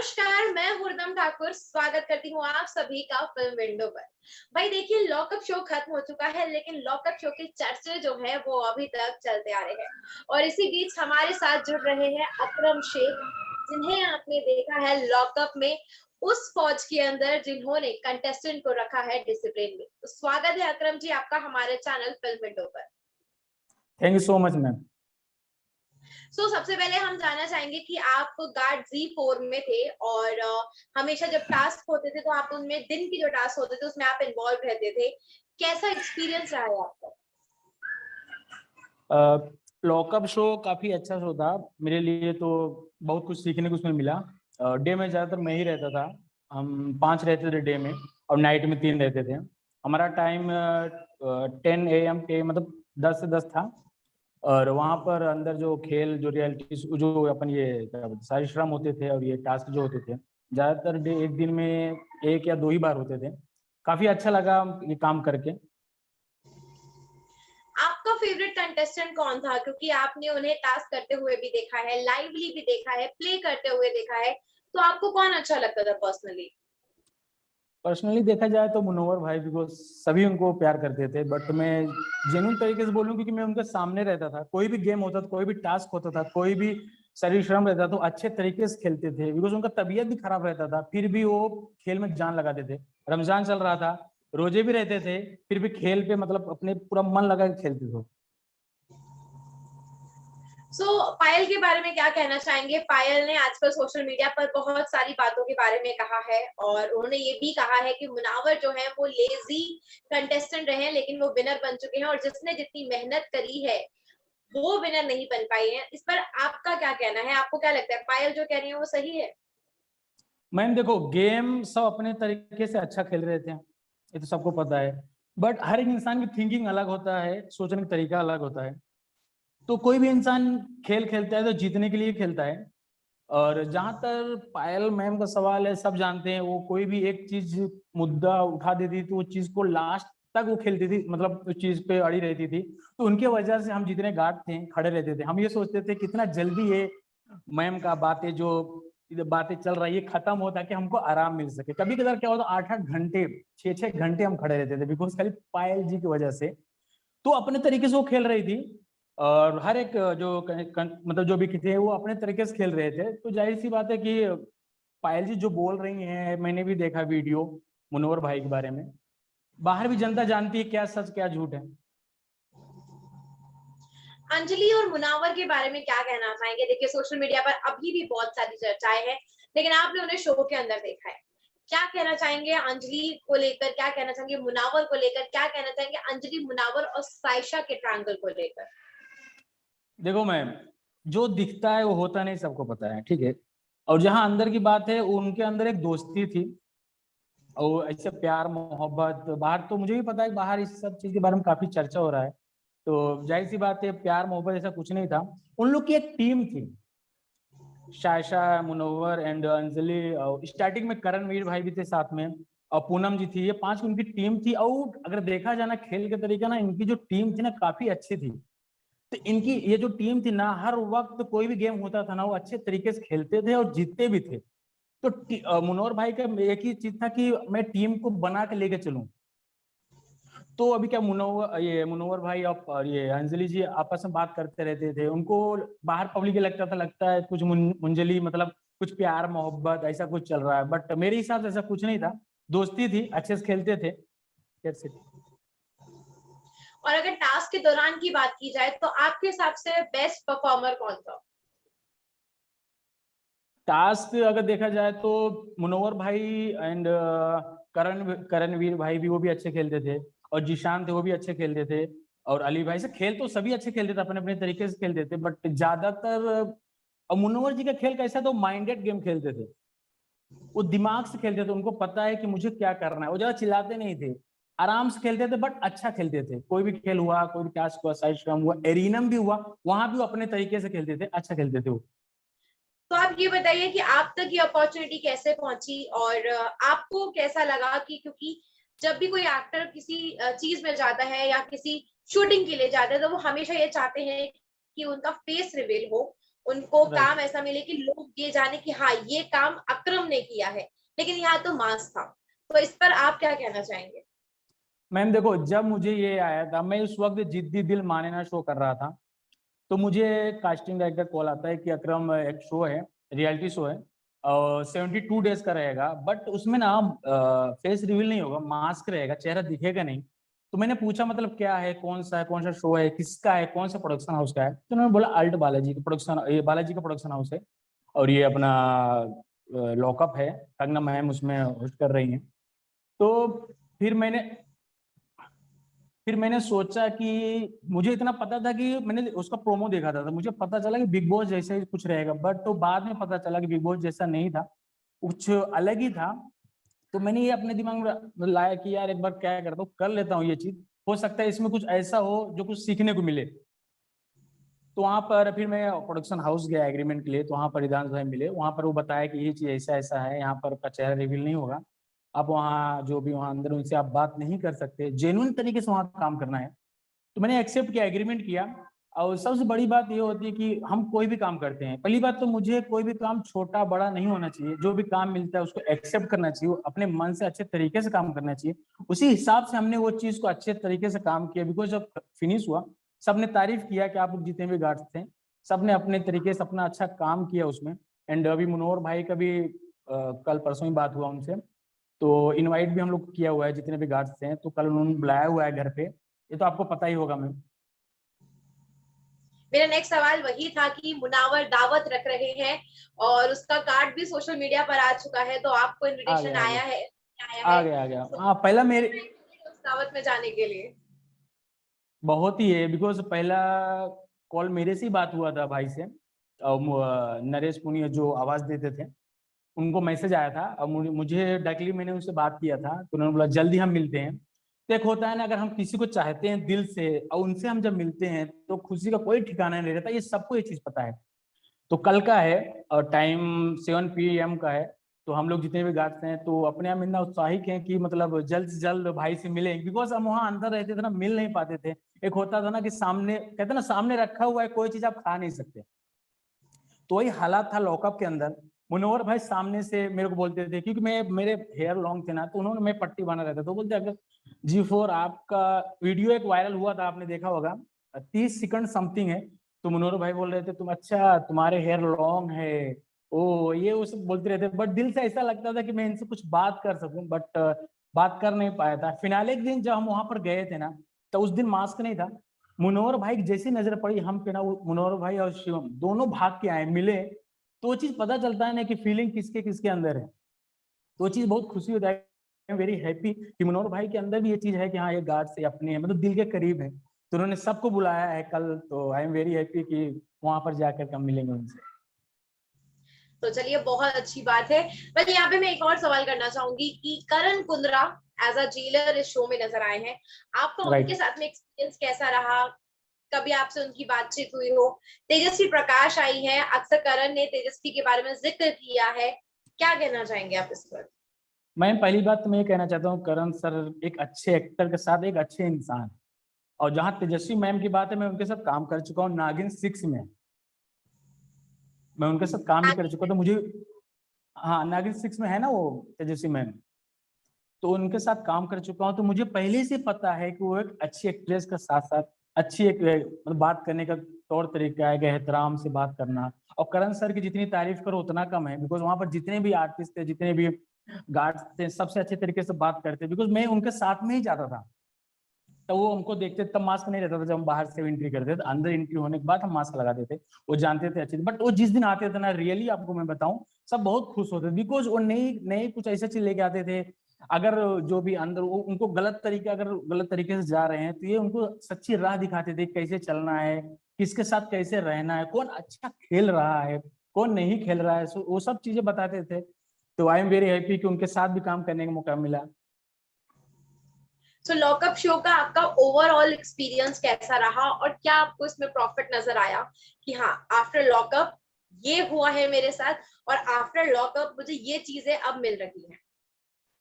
नमस्कार, मैं हुरदम ठाकुर स्वागत करती हूँ आप सभी का फिल्म विंडो पर। भाई देखिए, लॉकअप शो खत्म हो चुका है, लेकिन लॉकअप शो के चर्चे जो है वो अभी तक चलते आ रहे हैं। और इसी बीच हमारे साथ जुड़ रहे हैं अकरम शेख, जिन्हें आपने देखा है लॉकअप में उस फौज के अंदर जिन्होंने कंटेस्टेंट को रखा है डिसिप्लिन में। तो स्वागत है अकरम जी आपका हमारे चैनल फिल्म विंडो पर। Thank you so much ma'am. सबसे पहले हम जानना चाहेंगे कि आप गार्ड Z4 में थे और हमेशा जब टास्क होते थे तो आप उनमें दिन की जो टास्क होते थे उसमें आप इन्वॉल्व रहते थे। कैसा एक्सपीरियंस रहा है आपका? लॉकअप शो काफी अच्छा शो था मेरे लिए, तो बहुत कुछ सीखने को उसमें मिला। डे में ज्यादातर मैं ही रहता था। हम 5 रहते थे डे में और नाइट में 3 रहते थे। हमारा टाइम 10 AM मतलब 10 से 10 था। और वहाँ पर अंदर जो खेल, जो रियलिटी, जो अपन ये क्या बोलते सारे श्रम होते थे और ये टास्क जो होते थे, ज्यादातर डे एक दिन में 1 या 2 ही बार होते थे। काफी अच्छा लगा ये काम करके। आपका फेवरेट कंटेस्टेंट कौन था? क्योंकि आपने उन्हें टास्क करते हुए भी देखा है, लाइवली भी देखा है, प्ले करते हुए देखा है, तो आपको कौन अच्छा लगता था पर्सनली? पर्सनली देखा जाए तो मुनव्वर भाई, बिकॉज सभी उनको प्यार करते थे। बट मैं जेन्युइन तरीके से बोलूं, क्योंकि मैं उनके सामने रहता था। कोई भी गेम होता था, कोई भी टास्क होता था, कोई भी शरीर श्रम रहता तो अच्छे तरीके से खेलते थे। बिकॉज उनका तबीयत भी खराब रहता था, फिर भी वो खेल में जान लगाते थे। रमजान चल रहा था, रोजे भी रहते थे, फिर भी खेल पे मतलब अपने पूरा मन लगा के खेलते थे। पायल के बारे में क्या कहना चाहेंगे? पायल ने आजकल सोशल मीडिया पर बहुत सारी बातों के बारे में कहा है और उन्होंने ये भी कहा है कि मुनावर जो है वो लेजी कंटेस्टेंट रहे हैं, लेकिन वो विनर बन चुके हैं और जिसने जितनी मेहनत करी है वो विनर नहीं बन पाई है। इस पर आपका क्या कहना है? आपको क्या लगता है पायल जो कह रही है वो सही है? मैम देखो, गेम सब अपने तरीके से अच्छा खेल रहे थे, ये तो सबको पता है। बट हर एक इंसान की थिंकिंग अलग होता है, सोचने का तरीका अलग होता है। तो कोई भी इंसान खेल खेलता है तो जीतने के लिए खेलता है। और जहां तक पायल मैम का सवाल है, सब जानते हैं वो कोई भी एक चीज मुद्दा उठा देती थी, वो चीज को लास्ट तक वो खेलती थी, मतलब उस चीज पे अड़ी रहती थी। तो उनके वजह से हम जितने गार्ड थे खड़े रहते थे। हम ये सोचते थे कितना जल्दी ये मैम का बातें चल रही है खत्म हो, ताकि हमको आराम मिल सके। कभी कभार क्या होता, 8-8 घंटे, 6-6 घंटे हम खड़े रहते थे, बिकॉज खाली पायल जी की वजह से। तो अपने तरीके से वो खेल रही थी और हर एक मतलब जो भी थे वो अपने तरीके से खेल रहे थे। तो जाहिर सी बात है कि पायल जी जो बोल रही हैं, मैंने भी देखा वीडियो मुनव्वर भाई के बारे में। बाहर भी जनता जानती है क्या सच क्या झूठ है। अंजलि और मुनावर के बारे में क्या कहना चाहेंगे? देखिए, सोशल मीडिया पर अभी भी बहुत सारी चर्चाएं हैं, लेकिन आपने उन्हें शो के अंदर देखा है। क्या कहना चाहेंगे अंजलि को लेकर? क्या कहना चाहेंगे मुनावर को लेकर? क्या कहना चाहेंगे अंजलि, मुनावर और साइशा के ट्रायंगल को लेकर? देखो मैम, जो दिखता है वो होता नहीं, सबको पता है, ठीक है। और जहां अंदर की बात है, उनके अंदर एक दोस्ती थी और ऐसे प्यार मोहब्बत। बाहर तो मुझे भी पता है कि बाहर इस सब चीज के बारे में काफी चर्चा हो रहा है। तो जाहिर सी बात है, प्यार मोहब्बत ऐसा कुछ नहीं था। उन लोग की एक टीम थी, शायशा, मुनव्वर एंड अंजलि। स्टार्टिंग में करणवीर भाई भी थे साथ में, और पूनम जी थी। ये 5 उनकी टीम थी। और अगर देखा जाए ना खेल के तरीका ना, इनकी जो टीम थी ना काफी अच्छी थी। तो इनकी ये जो टीम थी ना, हर वक्त कोई भी गेम होता था ना, वो अच्छे तरीके से खेलते थे और जीतते भी थे। तो मुनव्वर भाई का एक ही चीज था कि मैं टीम को बना के लेके चलूं। तो अभी क्या, मुनव्वर भाई और ये अंजलि जी आपस में बात करते रहते थे। उनको बाहर पब्लिक लगता है कुछ मुंजली, मतलब कुछ प्यार मोहब्बत ऐसा कुछ चल रहा है। बट मेरे हिसाब से ऐसा कुछ नहीं था, दोस्ती थी, अच्छे से खेलते थे। और अगर टास्क के दौरान की बात की जाए तो आपके हिसाब से बेस्ट परफॉर्मर कौन था? टास्क अगर देखा जाए तो मुनव्वर भाई एंड करणवीर भाई भी, वो भी अच्छे खेलते थे। और जीशान थे, वो भी अच्छे खेलते थे। और अली भाई से खेल तो सभी अच्छे खेलते थे, अपने अपने तरीके से खेलते थे। बट ज्यादातर और मुनव्वर जी का खेल कैसा था, माइंडेड गेम खेलते थे। वो दिमाग से खेलते थे, उनको पता है कि मुझे क्या करना है। वो ज्यादा चिल्लाते नहीं थे, आराम से खेलते थे, बट अच्छा खेलते थे। कोई भी खेल हुआ, कोई भी टास्क हुआ, साइड श्रम हुआ, एरिनम भी हुआ, वहां भी वो अपने तरीके से खेलते थे, अच्छा खेलते थे वो। तो आप ये बताइए कि आप तक ये अपॉर्चुनिटी कैसे पहुंची और आपको कैसा लगा? कि क्योंकि जब भी कोई एक्टर किसी चीज में जाता है या किसी शूटिंग के लिए जाता है तो वो हमेशा ये चाहते हैं कि उनका फेस रिवील हो। उनको राइट। काम ऐसा मिले कि लोग ये जाने कि हाँ ये काम अक्रम ने किया है, लेकिन यहाँ तो मास था। तो इस पर आप क्या कहना चाहेंगे? मैम देखो, जब मुझे ये आया था, मैं उस वक्त जिद्दी दिल माने ना शो कर रहा था, तो मुझे कास्टिंग डायरेक्टर कॉल आता है कि अकरम एक शो है, रियलिटी शो है, और 72 डेज का रहेगा, बट उसमें ना फेस रिवील नहीं होगा, मास्क रहेगा, चेहरा दिखेगा नहीं। तो मैंने पूछा मतलब क्या है, कौन सा है, कौन सा शो है, किसका है, कौन सा प्रोडक्शन हाउस का है? तो उन्होंने बोला अल्ट बालाजी का प्रोडक्शन, ये बालाजी का प्रोडक्शन हाउस है, और ये अपना लॉकअप है, कंगना मैम उसमें होस्ट कर रही हैं। तो फिर मैंने फिर मैंने सोचा कि मुझे इतना पता था कि मैंने उसका प्रोमो देखा था, तो मुझे पता चला कि बिग बॉस जैसा ही कुछ रहेगा, बट तो बाद में पता चला कि बिग बॉस जैसा नहीं था, कुछ अलग ही था। तो मैंने ये अपने दिमाग में लाया कि यार एक बार क्या करता हूँ, कर लेता हूँ ये चीज, हो सकता है इसमें कुछ ऐसा हो जो कुछ सीखने को मिले। तो वहां पर फिर मैं प्रोडक्शन हाउस गया एग्रीमेंट के लिए, तो वहां पर रिदांश भाई मिले, वहां पर वो बताया कि ये चीज ऐसा ऐसा है, यहाँ पर का चेहरा रिवील नहीं होगा, आप वहाँ जो भी वहाँ अंदर उनसे आप बात नहीं कर सकते, जेन्युइन तरीके से वहाँ काम करना है। तो मैंने एक्सेप्ट किया, एग्रीमेंट किया। और सबसे बड़ी बात ये होती है कि हम कोई भी काम करते हैं, पहली बात तो मुझे कोई भी काम छोटा बड़ा नहीं होना चाहिए, जो भी काम मिलता है उसको एक्सेप्ट करना चाहिए, अपने मन से अच्छे तरीके से काम करना चाहिए। उसी हिसाब से हमने वो चीज को अच्छे तरीके से काम किया, बिकॉज जब फिनिश हुआ, सबने तारीफ किया कि आप जितने भी गार्ड्स थे, सबने अपने तरीके से अपना अच्छा काम किया उसमें। एंड अभी मनोहर भाई का भी कल परसों ही बात हुआ उनसे, तो इनवाइट भी हम लोग किया हुआ है जितने भी गार्ड्स थे, तो कल उन्होंने बुलाया हुआ है घर पे, ये तो आपको पता ही होगा मैम। मेरा नेक्स्ट सवाल वही था कि मुनावर दावत रख रहे हैं और उसका कार्ड भी सोशल मीडिया पर आ चुका है, तो आपको आ इनविटेशन गया आ आया गया है, आया आ है? गया आ गया, तो हाँ पहला मेरे उस दावत में जाने के लिए। बहुत ही है, बिकॉज पहला कॉल मेरे से ही बात हुआ था भाई से, और नरेश पुनिया जो आवाज देते थे, उनको मैसेज आया था, और मुझे डायरेक्टली मैंने उनसे बात किया था, तो उन्होंने बोला जल्दी हम मिलते हैं। तो एक होता है ना, अगर हम किसी को चाहते हैं दिल से और उनसे हम जब मिलते हैं तो खुशी का कोई ठिकाना नहीं रहता, ये सबको ये चीज पता है। तो कल का है और टाइम 7 PM का है, तो हम लोग जितने भी गार्ड्स हैं तो अपने आप इतना उत्साहित हैं कि मतलब जल्द से जल्द भाई से मिलें, बिकॉज हम वहाँ अंदर रहते थे ना, मिल नहीं पाते थे। एक होता था ना कि सामने, कहते ना सामने रखा हुआ है कोई चीज आप खा नहीं सकते, तो वही हालात था लॉकअप के अंदर। मुनव्वर भाई सामने से मेरे को बोलते थे, क्योंकि मैं मेरे हेयर लॉन्ग थे ना, तो उन्होंने, मैं पट्टी बना रहता, तो बोलते अगर G4 आपका वीडियो एक वायरल हुआ था, आपने देखा होगा, 30 सेकंड समथिंग है, तो मुनव्वर भाई बोल रहे थे तुम, अच्छा तुम्हारे हेयर लॉन्ग है, ओ ये वो सब बोलते रहते, बट दिल से ऐसा लगता था कि मैं इनसे कुछ बात कर सकूं, बट बात कर नहीं पाया था। फिनाले के दिन जब हम वहां पर गए थे ना, तो उस दिन मास्क नहीं था। मुनव्वर भाई की जैसी नजर पड़ी हम पे ना, वो मुनव्वर भाई और शिवम दोनों भाग के आए, मिले, तो वो चीज पता चलता है ना कि फीलिंग किसके किसके अंदर है, तो वो चीज बहुत खुशी होता है। आई एम वेरी हैप्पी कि मनोहर भाई के अंदर भी ये चीज है कि हाँ ये गार्ड से अपने हैं, मतलब दिल के करीब है, तो उन्होंने सबको बुलाया है कल, तो आई एम वेरी हैप्पी कि वहां पर जाकर हम मिलेंगे उनसे। तो चलिए बहुत अच्छी बात है। बट यहाँ पे मैं एक और सवाल करना चाहूंगी कि करण कुंद्रा एज अ जेलर इस शो में नजर आए हैं, आपका उनके राइट। साथ में एक्सपीरियंस कैसा रहा? कभी आपसे उनकी बातचीत हुई हो? तेजस्वी प्रकाश आई है, अक्सर करण ने तेजस्वी के बारे में जिक्र किया है, क्या कहना चाहेंगे आप इस पर? मैं पहली बात तो मैं ये कहना चाहता हूँ, करण सर एक अच्छे एक्टर के साथ एक अच्छे इंसान, और जहाँ तेजस्वी मैम की बात है, मैं उनके साथ काम कर चुका हूँ नागिन 6 में, मैं उनके साथ काम भी कर चुका, तो मुझे, हाँ नागिन 6 में है ना वो तेजस्वी मैम, तो उनके साथ काम कर चुका हूँ, तो मुझे पहले से पता है कि वो एक अच्छी एक्ट्रेस के साथ साथ अच्छी एक मतलब बात करने का तौर तरीका है कि एहतराम से बात करना। और करण सर की जितनी तारीफ करो उतना कम है, बिकॉज वहां पर जितने भी आर्टिस्ट थे, जितने भी गार्ड्स थे, सबसे अच्छे तरीके से बात करते, बिकॉज मैं उनके साथ में ही जाता था, तो वो हमको देखते, तब मास्क नहीं रहता था, जब हम बाहर से एंट्री करते थे, अंदर एंट्री होने के बाद हम मास्क लगाते थे, वो जानते थे अच्छे, बट वो जिस दिन आते थे ना, रियली आपको मैं बताऊं, सब बहुत खुश होते थे, बिकॉज वो नई नई कुछ ऐसा चीज लेके आते थे। अगर जो भी अंदर उनको गलत तरीके, अगर गलत तरीके से जा रहे हैं, तो ये उनको सच्ची राह दिखाते थे, कैसे चलना है, किसके साथ कैसे रहना है, कौन अच्छा खेल रहा है, कौन नहीं खेल रहा है, वो सब चीजें बताते थे। तो आई एम वेरी हैप्पी कि उनके साथ भी काम करने का मौका मिला। सो लॉकअप शो का आपका ओवरऑल एक्सपीरियंस कैसा रहा और क्या आपको इसमें प्रॉफिट नजर आया कि हाँ आफ्टर लॉकअप ये हुआ है मेरे साथ और आफ्टर लॉकअप मुझे ये चीजें अब मिल रही हैं?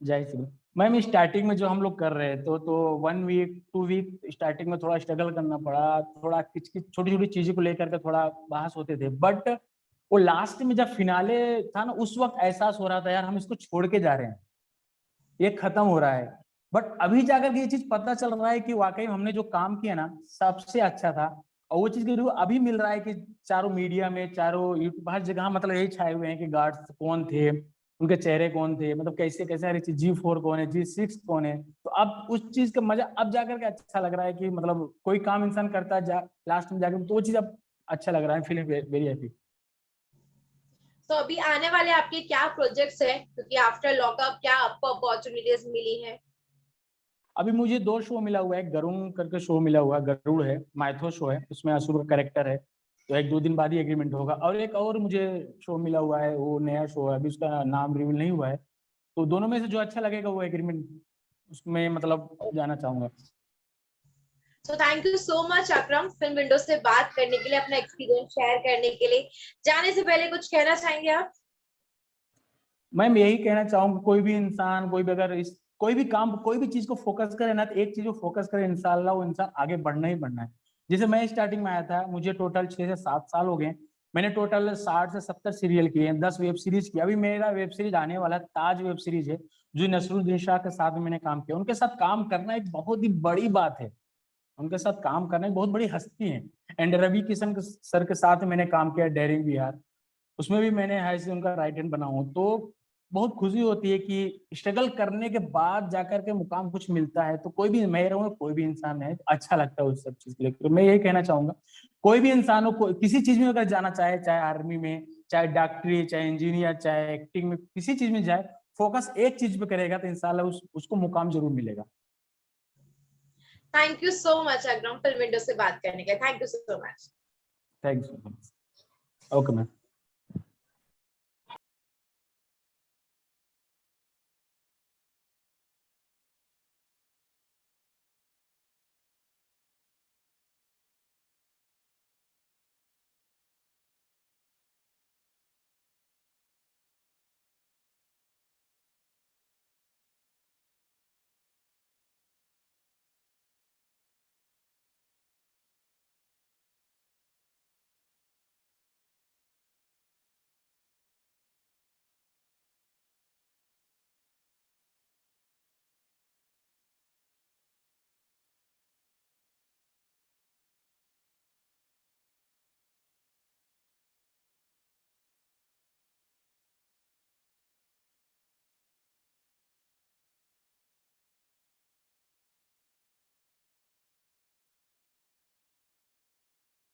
जय श्री मैम स्टार्टिंग में जो हम लोग कर रहे थे तो 1 वीक 2 वीक स्टार्टिंग में थोड़ा स्ट्रगल करना पड़ा, थोड़ा किच किच छोटी छोटी चीजों को लेकर के थोड़ा बहस होते थे, बट वो लास्ट में जब फिनाले था ना, उस वक्त एहसास हो रहा था यार हम इसको छोड़ के जा रहे हैं, ये खत्म हो रहा है। बट अभी जाकर के ये चीज पता चल रहा है कि वाकई हमने जो काम किया ना सबसे अच्छा था, और वो चीज के अभी मिल रहा है कि चारों मीडिया में, चारों यूट्यूब, हर जगह मतलब यही छाए हुए हैं कि गार्ड्स कौन थे, उनके चेहरे कौन थे, मतलब कैसे कैसे हर चीज, G4 कौन है, G6 कौन है। तो अब उस चीज का मजा अब जाकर के अच्छा लग रहा है कि मतलब कोई काम इंसान करता है लास्ट में जाकर, तो वो चीज अब अच्छा लग रहा है, फीलिंग वेरी हैप्पी। तो अभी आने वाले आपके क्या प्रोजेक्ट्स है, क्योंकि आफ्टर लॉकअप क्या आपको अपॉर्चुनिटीज मिली है? अभी मुझे 2 शो मिला हुआ है, गरुड़ करके शो मिला हुआ है, गरुड़ है, माइथो शो है, उसमें असुर का कैरेक्टर है, तो 1-2 दिन बाद ही एग्रीमेंट होगा। और एक और मुझे शो मिला हुआ है, वो नया शो है, अभी उसका नाम रिवील नहीं हुआ है, तो दोनों में से जो अच्छा लगेगा वो एग्रीमेंट उसमें मतलब जाना चाहूंगा। So thank you so much Akram, film window से बात करने के लिए, अपना एक्सपीरियंस शेयर करने के लिए। जाने से पहले कुछ कहना चाहेंगे आप? मैं यही कहना चाहूंगा, कोई भी इंसान, कोई भी अगर इस कोई भी काम, कोई भी चीज को फोकस करे ना, तो एक चीज को फोकस करे, इंशाल्लाह वो इंसान आगे बढ़ना ही बढ़ना है। जैसे मैं स्टार्टिंग में आया था, मुझे टोटल 6 से 7 साल हो गए, मैंने टोटल 60 से 70 सीरियल किए हैं, 10 वेब सीरीज की। अभी मेरा वेब सीरीज आने वाला ताज वेब सीरीज है, जो नसरुद्दीन शाह के साथ में मैंने काम किया। उनके साथ काम करना एक बहुत ही बड़ी बात है, उनके साथ काम करना एक बहुत बड़ी हस्ती है। एंड रवि किशन सर के साथ मैंने काम किया डेयरिंग बिहार, उसमें भी मैंने ऐसे उनका राइट हैंड बना हूँ। तो बहुत खुशी होती है कि स्ट्रगल करने के बाद जाकर के मुकाम कुछ मिलता है, तो कोई भी, मैं रहूँ कोई भी इंसान है, अच्छा लगता है उस सब चीज के लिए। तो मैं यही कहना चाहूंगा, कोई भी इंसान हो, किसी चीज में अगर जाना चाहे, चाहे आर्मी में, चाहे डॉक्टरी, चाहे इंजीनियर, चाहे एक्टिंग में, किसी चीज में जाए, फोकस एक चीज पे करेगा तो इंशाल्लाह उसको मुकाम जरूर मिलेगा। Thank you so much Akram, film window से बात करने के लिए। Thank you so much. Thank you. Okay ma'am.